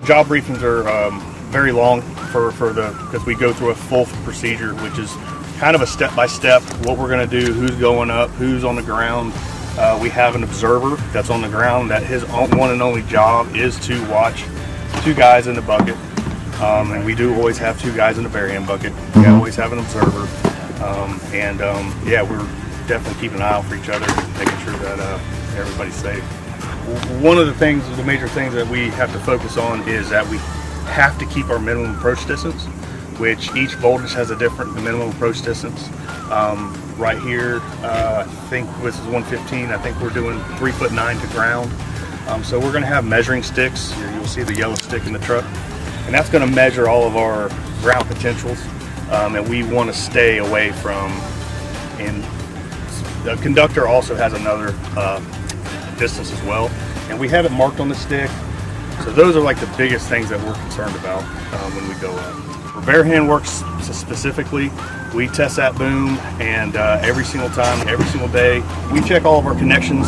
job briefings are very long because we go through a full procedure, which is kind of a step-by-step, what we're going to do, who's going up, who's on the ground. We have an observer that's on the ground that his one and only job is to watch 2 guys in the bucket. And we do always have 2 guys in the bare hand bucket. We always have an observer. Yeah, we're definitely keeping an eye out for each other, making sure that everybody's safe. One of the major things that we have to focus on is that we have to keep our minimum approach distance, which each voltage has a different minimum approach distance. Right here, I think this is 115. I think we're doing 3'9" to ground. So we're going to have measuring sticks. You'll see the yellow stick in the truck, and that's going to measure all of our ground potentials. And we want to stay away from. And the conductor also has another distance as well, and we have it marked on the stick. So those are like the biggest things that we're concerned about when we go up. For bare hand works specifically, we test that boom, and every single time, every single day, we check all of our connections.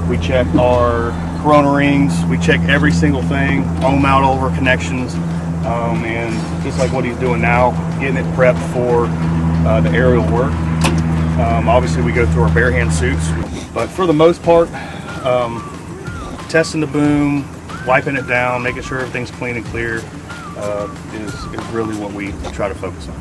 We check our corona rings. We check every single thing, ohm out all of our connections, and just like what he's doing now, getting it prepped for the aerial work. Obviously, we go through our bare hand suits, but for the most part, testing the boom, wiping it down, making sure everything's clean and clear is really what we try to focus on.